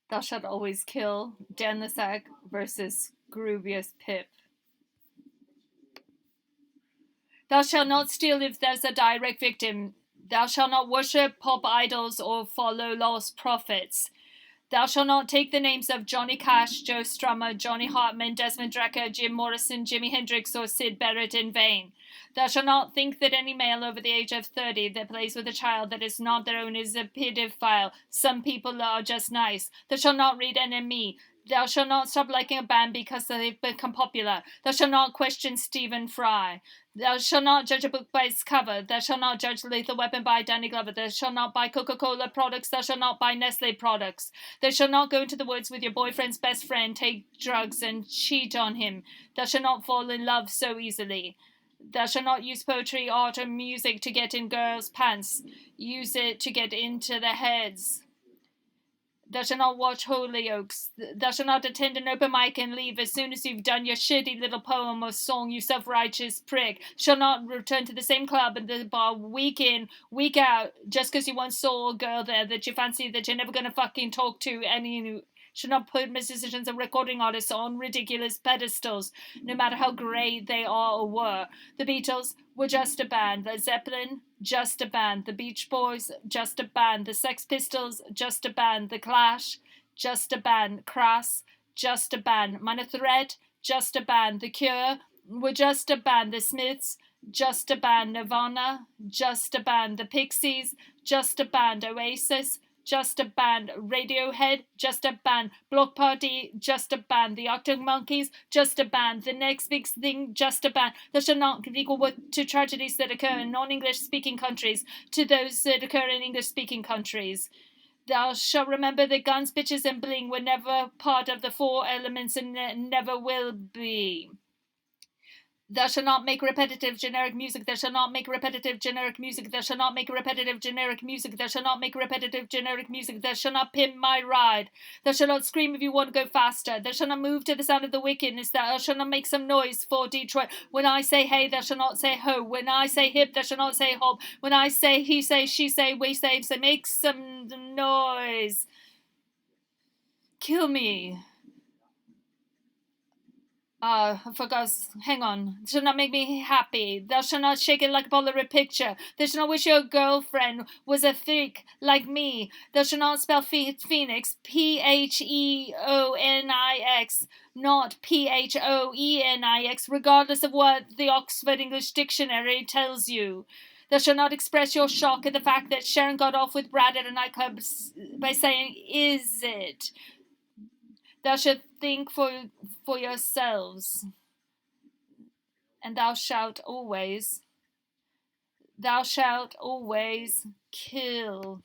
Thou shalt always kill. Dan the Sack versus Scroobius Pip. Thou shalt not steal if there's a direct victim. Thou shalt not worship pop idols or follow lost prophets. Thou shalt not take the names of Johnny Cash, Joe Strummer, Johnny Hartman, Desmond Drecker, Jim Morrison, Jimi Hendrix, or Sid Barrett in vain. Thou shalt not think that any male over the age of 30 that plays with a child that is not their own is a pedophile. Some people are just nice. Thou shalt not read NME. Thou shalt not stop liking a band because they've become popular. Thou shalt not question Stephen Fry. Thou shalt not judge a book by its cover. Thou shalt not judge Lethal Weapon by Danny Glover. Thou shalt not buy Coca-Cola products. Thou shalt not buy Nestle products. Thou shalt not go into the woods with your boyfriend's best friend, take drugs, and cheat on him. Thou shalt not fall in love so easily. Thou shalt not use poetry, art, or music to get in girls' pants. Use it to get into their heads. Thou shalt not watch Hollyoaks. Thou shalt not attend an open mic and leave as soon as you've done your shitty little poem or song, you self-righteous prick. Shall not return to the same club and the bar week in, week out, just because you once saw a girl there that you fancy that you're never going to fucking talk to any. Should not put musicians and recording artists on ridiculous pedestals, no matter how great they are or were. The Beatles were just a band. Led Zeppelin, just a band. The Beach Boys, just a band. The Sex Pistols, just a band. The Clash, just a band. Crass, just a band. Minor Threat, just a band. The Cure were just a band. The Smiths, just a band. Nirvana, just a band. The Pixies, just a band. Oasis, just a band. Radiohead, just a band. Block Party, just a band. The Arctic Monkeys, just a band. The Next Big Thing, just a band. Thou shalt not give equal to tragedies that occur in non-English speaking countries to those that occur in English speaking countries. Thou shalt remember that guns, bitches, and bling were never part of the four elements and never will be. Thou shalt not make repetitive generic music. Thou shalt not make repetitive generic music. Thou shalt not make repetitive generic music. Thou shalt not make repetitive generic music. Thou shalt not pimp my ride. Thou shalt not scream if you want to go faster. Thou shalt not move to the sound of the wickedness. Thou shalt not make some noise for Detroit. When I say hey, thou shalt not say ho. When I say hip, thou shalt not say hop. When I say he say, she say, we say, so make some noise. Kill me. For God's, hang on. Shall not make me happy. Thou shalt not shake it like a Polaroid picture. Thou shalt not wish your girlfriend was a freak like me. Thou shalt not spell Phoenix Pheonix, not Phoenix, regardless of what the Oxford English Dictionary tells you. Thou shalt not express your shock at the fact that Sharon got off with Brad at a nightclub by saying, "Is it?" Thou shalt think for yourselves, and thou shalt always kill.